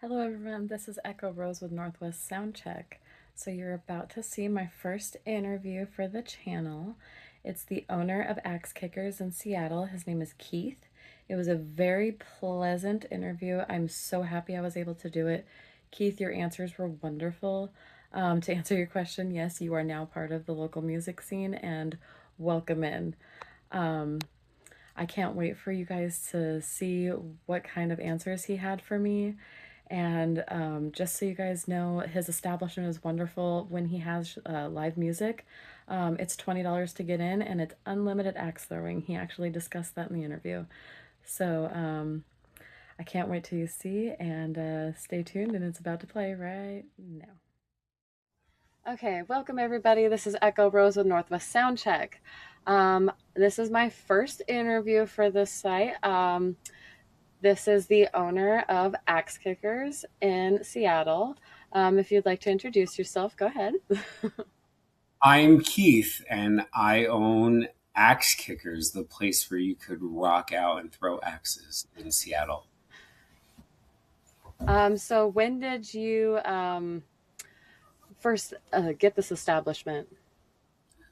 Hello, everyone. This is Echo Rose with Northwest Soundcheck. So, you're about to see my first interview for the channel. It's the owner of Axe Kickers in Seattle. His name is Keith. It was a very pleasant interview. I'm so happy I was able to do it. Keith, your answers were wonderful. To answer your question, yes, you are now part of the local music scene and welcome in. Um, I can't wait for you guys to see what kind of answers he had for me. And just so you guys know, his establishment is wonderful when he has live music. It's $20 to get in, and it's unlimited axe throwing. He actually discussed that in the interview. So I can't wait till you see, and stay tuned, and it's about to play right now. Okay, welcome everybody. This is Echo Rose with Northwest Soundcheck. This is my first interview for this site. This is the owner of Axe Kickers in Seattle. If you'd like to introduce yourself, go ahead. I'm Keith, and I own Axe Kickers, the place where you could rock out and throw axes in Seattle. So, when did you first get this establishment?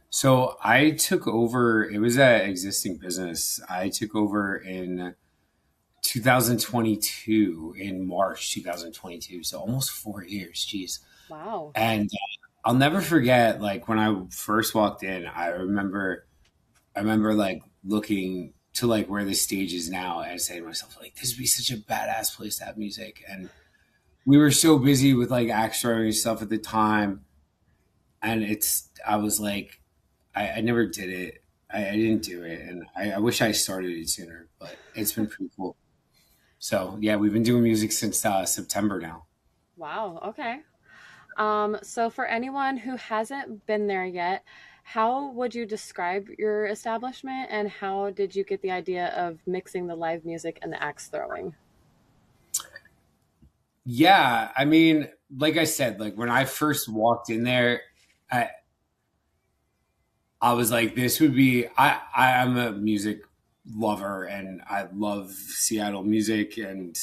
So I took over, it was an existing business. I took over in 2022, in March 2022. So almost 4 years, geez. Wow. And I'll never forget, like, when I first walked in, I remember like looking to like where the stage is now and saying to myself, like, this would be such a badass place to have music. And we were so busy with like axe throwing and stuff at the time. And I was like, I never did it. I didn't do it. And I wish I started it sooner, but it's been pretty cool. So yeah, we've been doing music since September now. Wow. Okay. So, for anyone who hasn't been there yet, how would you describe your establishment and how did you get the idea of mixing the live music and the axe throwing? Yeah. I mean, like I said, like when I first walked in there, I, I was like, this would be, I'm a music lover and I love Seattle music. And,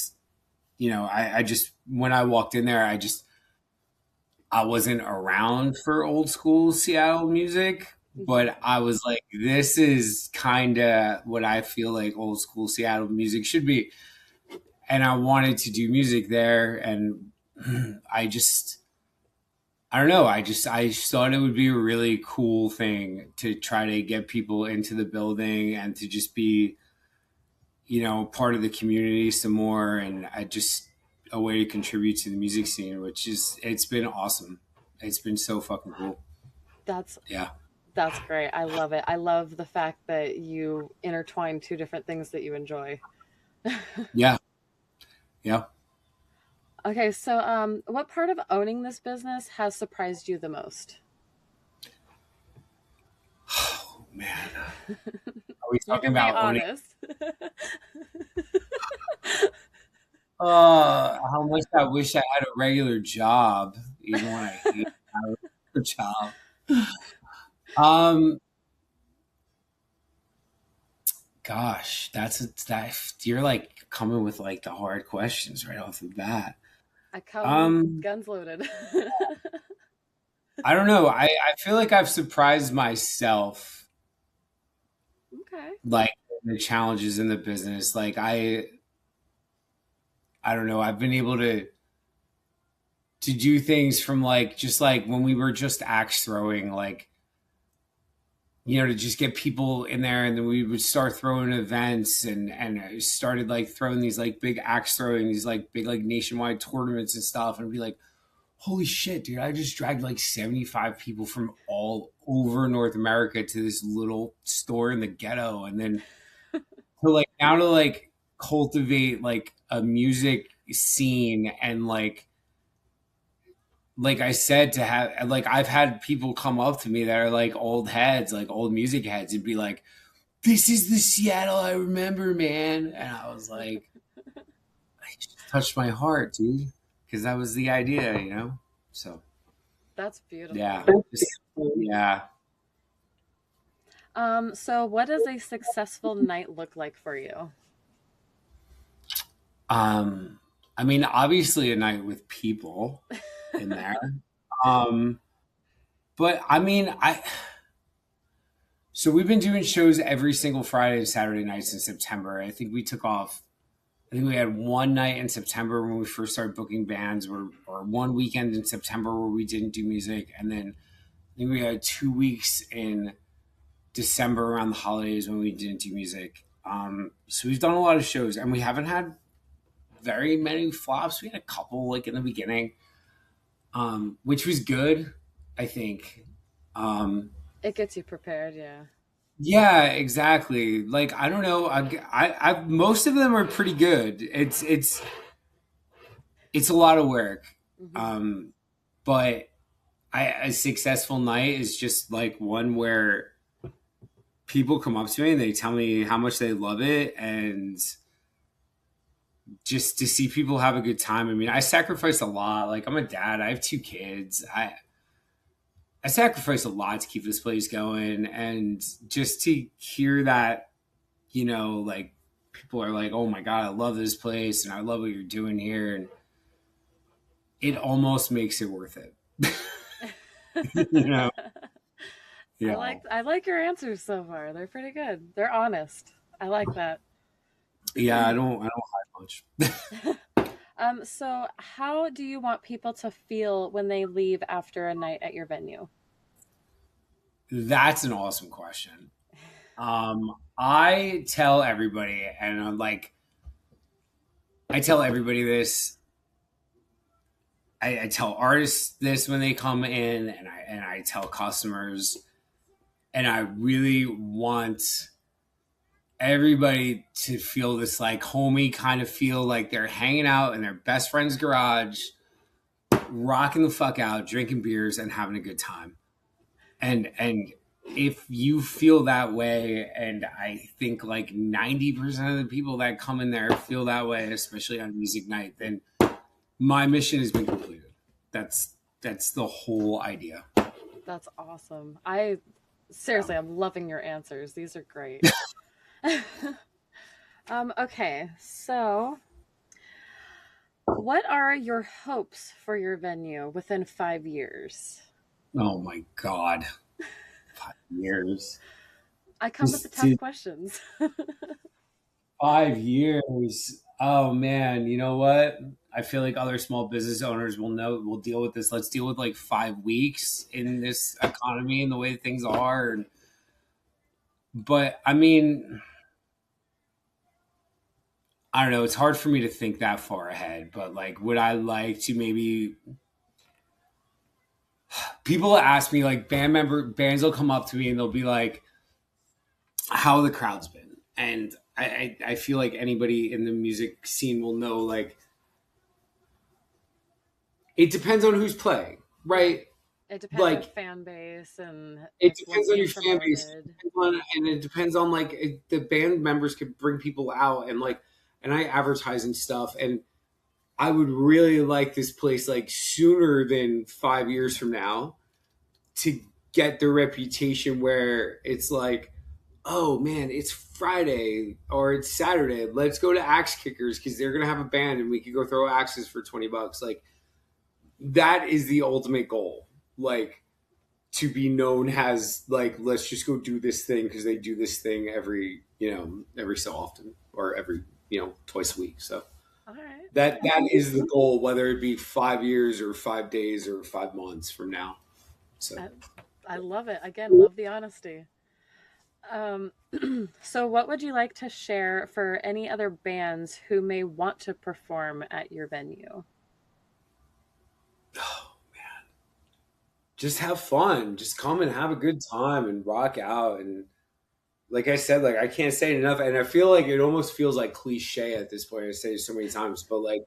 I just, when I walked in there, I wasn't around for old school Seattle music, Mhm. but I was like, this is kind of what I feel like old school Seattle music should be. And I wanted to do music there. And I just, I don't know. I just thought it would be a really cool thing to try to get people into the building and to just be, part of the community some more. And I just, a way to contribute to the music scene, it's been awesome. It's been so fucking cool. That's Yeah. That's great. I love it. I love the fact that you intertwine two different things that you enjoy. Yeah. Yeah. Okay, so what part of owning this business has surprised you the most? Oh man. Are we You talking can be about owning? honest. How much I wish I had a regular job, even when I hate my regular job. Um, gosh, that you're like coming with like the hard questions right off the bat. I come Um, guns loaded. I don't know. I feel like I've surprised myself, Okay. like the challenges in the business. Like I don't know. I've been able to do things from like just like when we were just axe throwing, like to just get people in there, and then we would start throwing events, and I started like throwing these like big axe throwing, these like big like nationwide tournaments and stuff, and be like, holy shit, dude! I just dragged like 75 people from all over North America to this little store in the ghetto, and then to like now to like cultivate like a music scene and like I said, to have like I've had people come up to me that are like old heads, like old music heads, and be like, "This is the Seattle I remember, man." And I was like, "I just touched my heart, dude," because that was the idea. So That's yeah, beautiful. yeah. So what does a successful night look like for you? Um, I mean, obviously a night with people in there. Um, but I mean, so we've been doing shows every single Friday and Saturday nights in September. I think we took off. I think we had one night in September when we first started booking bands, or one weekend in September where we didn't do music, and then I think we had 2 weeks in December around the holidays when we didn't do music. So we've done a lot of shows, and we haven't had very many flops. We had a couple like in the beginning, which was good, I think. Um, It gets you prepared, yeah. yeah, exactly. Like I don't know, most of them are pretty good. It's a lot of work, Hmm. um, but a successful night is just like one where people come up to me and they tell me how much they love it, and just to see people have a good time. I mean, I sacrifice a lot. Like I'm a dad. I have two kids. I sacrifice a lot to keep this place going, and just to hear that, like people are like, "Oh my god, I love this place, and I love what you're doing here," and it almost makes it worth it. you know? Yeah. I like your answers so far. They're pretty good. They're honest. I like that. Yeah, I don't hide much. So how do you want people to feel when they leave after a night at your venue? That's an awesome question. I tell everybody, and I'm like, I tell everybody this. I tell artists this when they come in, and I tell customers, and I really want everybody to feel this like homey kind of feel, like they're hanging out in their best friend's garage, rocking the fuck out, drinking beers, and having a good time. And if you feel that way, and I think like 90% of the people that come in there feel that way, especially on music night, then my mission has been completed. That's the whole idea. That's awesome. I seriously, I'm loving your answers. These are great. Okay, so what are your hopes for your venue within 5 years? Oh my god, 5 years. I come with the Just tough to questions. 5 years. Oh man, you know what? I feel like other small business owners will deal with this. Let's deal with like 5 weeks in this economy and the way things are. But I mean, I don't know. It's hard for me to think that far ahead. But like, would I like to maybe? People ask me like bands will come up to me and they'll be like, "How the crowd's been?" And I feel like anybody in the music scene will know like it depends on who's playing, right? It depends on Like fan base and it if we're depends on being your fan base. promoted. And it depends on like the band members could bring people out, and like, and I advertise and stuff, and I would really like this place like sooner than 5 years from now to get the reputation where it's like, oh man, it's Friday or it's Saturday. Let's go to Axe Kickers because they're gonna have a band and we could go throw axes for $20. Like that is the ultimate goal. Like to be known as like let's just go do this thing because they do this thing every so often, or every twice a week. So All right. that is the goal, whether it be 5 years or 5 days or 5 months from now. So I, I love it. Again, love the honesty. Um, so, what would you like to share for any other bands who may want to perform at your venue? just have fun, just come and have a good time and rock out. And like I said, like I can't say it enough, and I feel like it almost feels like cliche at this point. I say it so many times, but like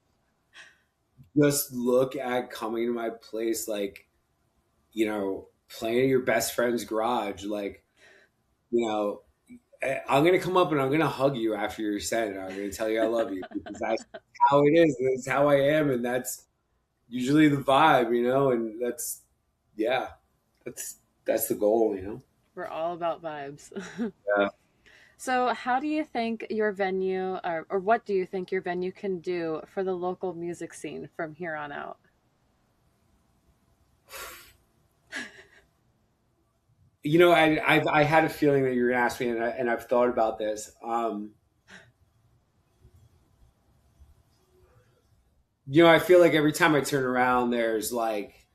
just look at coming to my place, like playing at your best friend's garage. Like you know I'm gonna come up and I'm gonna hug you after your set, and I'm gonna tell you I love you because that's how it is, and that's how I am, and that's usually the vibe. And yeah, that's that's the goal. We're all about vibes. Yeah. So, how do you think your venue, or what do you think your venue can do for the local music scene from here on out? I had a feeling that you were going to ask me, and I've thought about this. I feel like every time I turn around, there's like,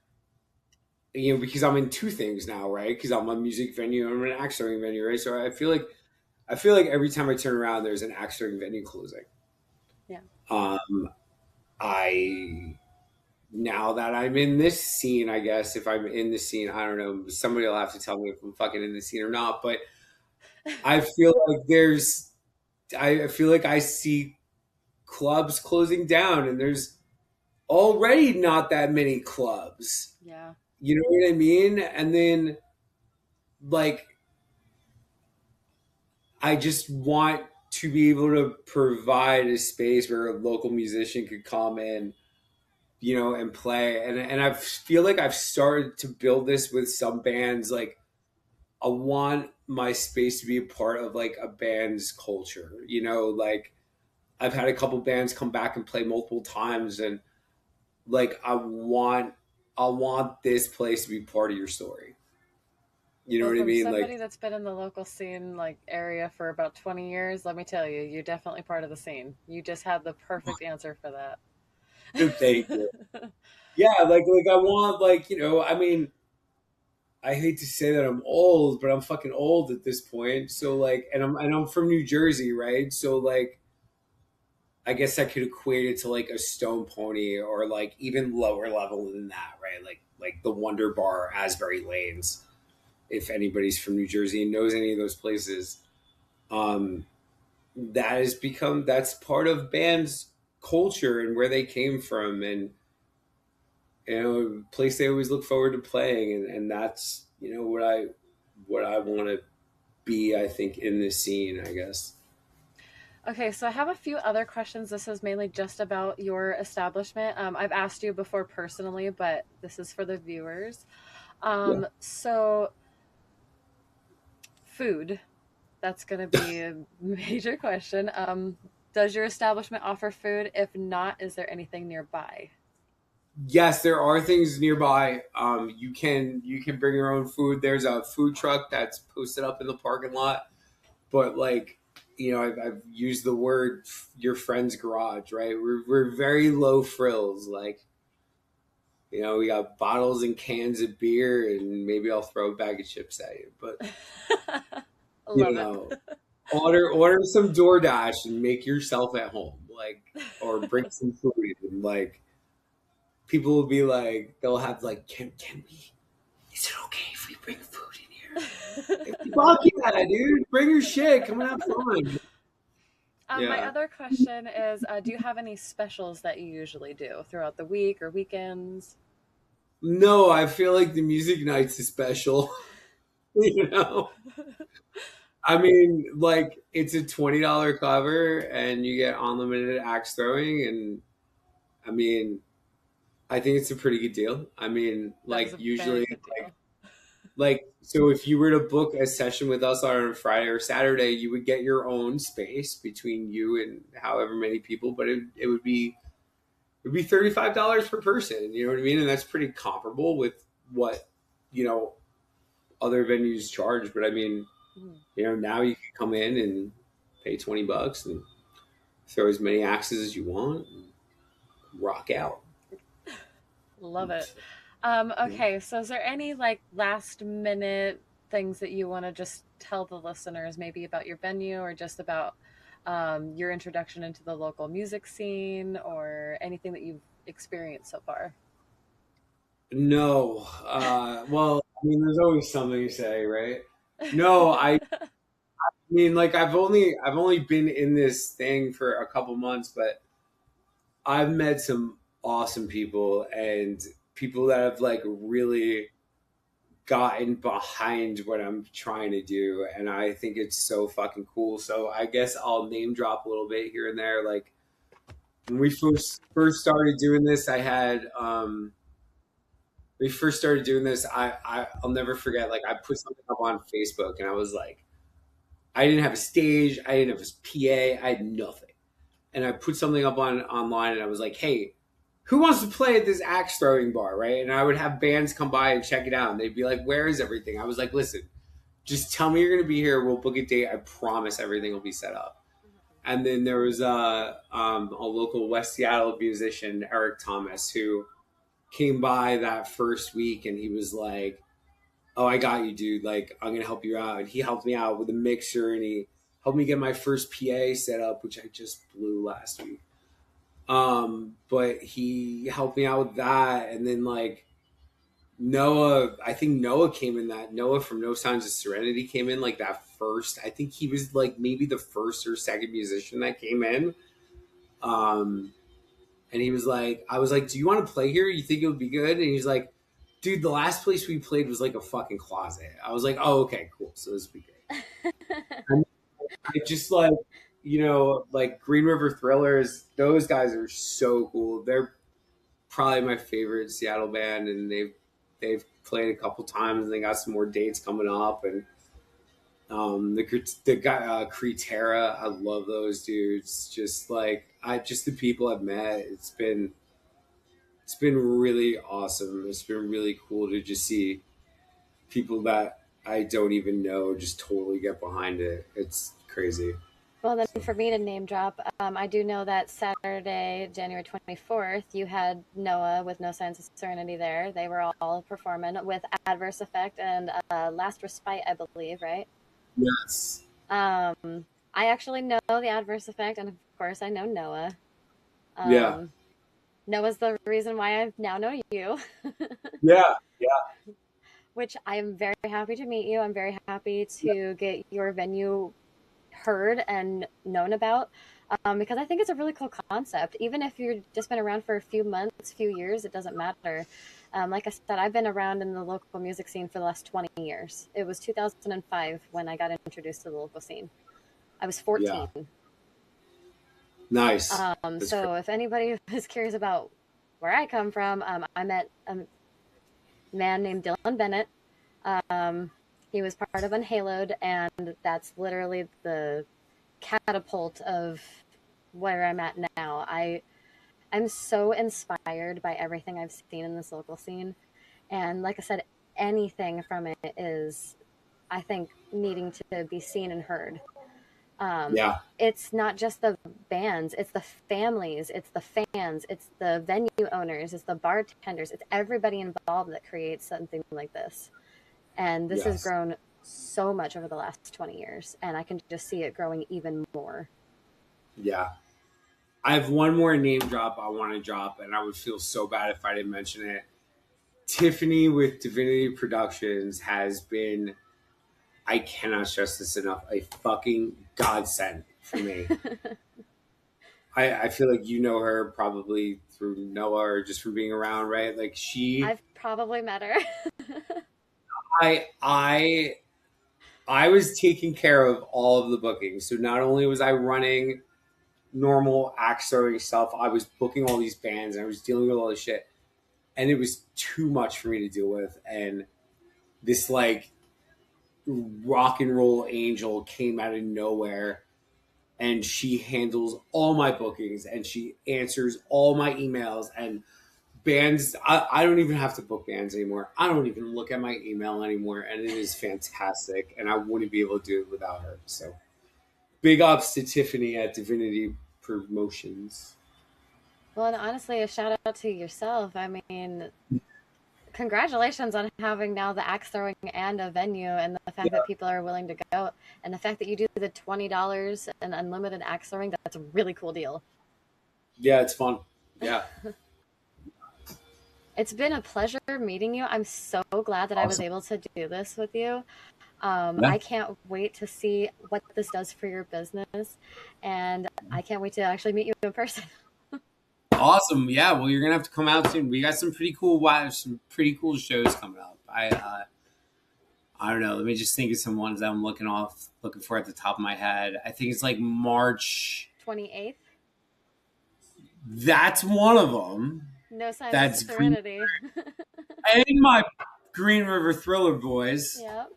because I'm in two things now, right? Because I'm a music venue, I'm an axe throwing venue, right? So I feel like every time I turn around, there's an axe throwing venue closing. Yeah. Um, I Now that I'm in this scene, I guess if I'm in the scene, I don't know. Somebody will have to tell me if I'm fucking in the scene or not. But I feel like I feel like I see clubs closing down, and there's already not that many clubs. Yeah. You know what I mean? And then, like, I just want to be able to provide a space where a local musician could come in, and play. And I feel like I've started to build this with some bands. Like, I want my space to be a part of like a band's culture. Like I've had a couple bands come back and play multiple times, and like I want this place to be part of your story. You know Well, what I from mean? Like, somebody that's been in the local scene like area for about 20 years, let me tell you, you're definitely part of the scene. You just had the perfect answer for thank you. that. Yeah, like I want, like, I mean, I hate to say that I'm old, but I'm fucking old at this point. So like, and I'm from New Jersey, right? So like, I guess I could equate it to like a Stone Pony, or like even lower level than that, right? Like the Wonder Bar, Asbury Lanes. If anybody's from New Jersey and knows any of those places, um, that's part of bands' culture and where they came from, and a place they always look forward to playing, and that's what I want to be. I think in this scene, I guess. Okay, so I have a few other questions. This is mainly just about your establishment. I've asked you before personally, but this is for the viewers. Yeah. So food, that's going to be a major question. Does your establishment offer food? If not, is there anything nearby? Yes, there are things nearby. You can bring your own food. There's a food truck that's posted up in the parking lot. But like, I've used the word your friend's garage, right? We're very low frills. Like, we got bottles and cans of beer, and maybe I'll throw a bag of chips at you. But you Love it. know, order some DoorDash and make yourself at home, like, or bring some food, and like people will be like, they'll have like, can we? Is it okay if we bring food in here? Fuck yeah, dude! Bring your shit. Come and have fun. My Yeah. other question is, do you have any specials that you usually do throughout the week or weekends? No, I feel like the music nights is special. you know, I mean, like it's a $20 cover, and you get unlimited axe throwing, and I mean, I think it's a pretty good deal. I mean, That is like a very usually, good deal. so if you were to book a session with us on a Friday or Saturday, you would get your own space between you and however many people, but it would be $35 per person. You know what I mean? And that's pretty comparable with what you know other venues charge. But I mean, Mm, now you can come in and pay $20 and throw as many axes as you want and rock out. love it. Yeah. Okay, so is there any like last minute things that you want to just tell the listeners, maybe about your venue or just about your introduction into the local music scene or anything that you've experienced so far? No. Well, I mean, there's always something to say, right? No, I mean, like I've only been in this thing for a couple months, but I've met some awesome people, and people that have like really gotten behind what I'm trying to do, and I think it's so fucking cool. So I guess I'll name drop a little bit here and there. Like when we first started doing this, I had we first started doing this. I'll never forget. Like I put something up on Facebook, and I was like, I didn't have a stage. I didn't have a PA. I had nothing. And I put something up on online, and I was like, "Hey, who wants to play at this axe throwing bar?" Right? And I would have bands come by and check it out, and they'd be like, "Where is everything?" I was like, "Listen, just tell me you're going to be here. We'll book a date. I promise everything will be set up." And then there was a local West Seattle musician, Eric Thomas, who came by that first week, and he was like, "Oh, I got you, dude. Like, I'm gonna help you out." And he helped me out with a mixer, and he helped me get my first PA set up, which I just blew last week. But he helped me out with that, and then like Noah, I think Noah came in that Noah from No Signs of Serenity came in like that first. I think he was like maybe the first or second musician that came in. Um, and he was like, I was like, "Do you want to play here? You think it would be good?" And he's like, "Dude, the last place we played was like a fucking closet." I was like, "Oh, okay, cool. So this would be great." And I just like, like Green River Thrillers, those guys are so cool. They're probably my favorite Seattle band, and they've played a couple times, and they got some more dates coming up. And the guy Creterra, I love those dudes. Just like just the people I've met, it's been really awesome. It's been really cool to just see people that I don't even know just totally get behind it. It's crazy. Well, then So for me to name drop, I do know that Saturday, January 24th, you had Noah with No Signs of Serenity there. They were all performing with Adverse Effect and Last Respite, I believe, right? yes, I actually know the Adverse Effect, and of course, I know Noah. yeah, Um, Noah's the reason why I now know you, yeah, yeah, which I am very happy to meet you. I'm very happy to get your venue heard and known about, because I think it's a really cool concept. Even if you've just been around for a few months, few years, it doesn't matter. Like I said, I've been around in the local music scene for the last 20 years. It was 2005 when I got introduced to the local scene. I was yeah. 14. Nice. That's great. So if anybody is curious about where I come from, I met a man named Dylan Bennett. Um, he was part of Unhaloed, and that's literally the catapult of where I'm at now. I'm so inspired by everything I've seen in this local scene, and like I said, anything from it is, I think, needing to be seen and heard. Um, Yeah, it's not just the bands, it's the families, it's the fans, it's the venue owners, it's the bartenders, it's everybody involved that creates something like this. And this has yes, grown so much over the last 20 years, and I can just see it growing even more. yeah. I have one more name drop I want to drop, and I would feel so bad if I didn't mention it. Tiffany with Divinity Productions has been, I cannot stress this enough, a fucking godsend for me. I feel like you know her probably through Noah or just from being around, right? Like I've probably met her. I, I, I was taking care of all of the bookings. So not only was I running normal axe throwing stuff, I was booking all these bands and I was dealing with all this shit. And it was too much for me to deal with. And this like rock and roll angel came out of nowhere, and she handles all my bookings and she answers all my emails and bands. I don't even have to book bands anymore. I don't even look at my email anymore, and it is fantastic, and I wouldn't be able to do it without her. So big ups to Tiffany at Divinity Promotions. Well, and honestly, a shout out to yourself. I mean, congratulations on having now the axe throwing and a venue, and the fact that people are willing to go, and the fact that you do the $20 and unlimited axe throwing. That's a really cool deal. Yeah, it's fun. Yeah, It's been a pleasure meeting you. I'm so glad that I was awesome. able to do this with you. Yeah, I can't wait to see what this does for your business, and I can't wait to actually meet you in person. awesome. Yeah, well, you're gonna have to come out soon. We got some pretty cool shows coming up. I don't know. Let me just think of some ones that I'm looking for at the top of my head. I think it's like March. 28th, That's one of them. no signs of That's Green serenity. and my Green River Thriller boys. Yep.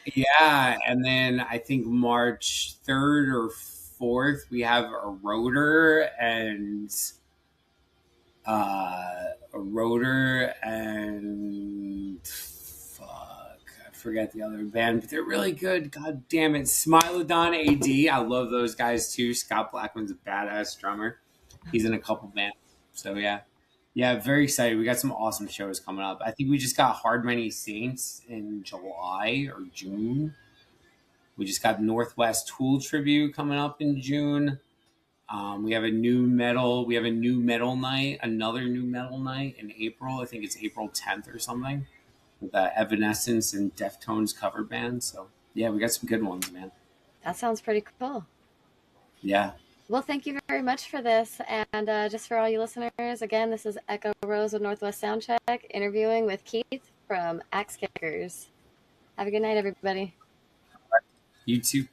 Yeah, and then I think March 3rd or 4th we have a rotor and fuck, I forget the other band, but they're really good. God damn it, Smilodon AD. I love those guys too. Scott Blackman's a badass drummer. He's in a couple bands, so yeah. Yeah, very excited. We got some awesome shows coming up. I think we just got Hard Many Saints in July or June. We just got Northwest Tool tribute coming up in June. We have a new metal. We have a new metal night. Another new metal night in April. I think it's April 10th or something. With Evanescence and Deftones cover band. So yeah, we got some good ones, man. That sounds pretty cool. Yeah. Well, thank you very much for this. And just for all you listeners, again, this is Echo Rose with Northwest Soundcheck interviewing with Keith from Axe Kickers. Have a good night, everybody. You too.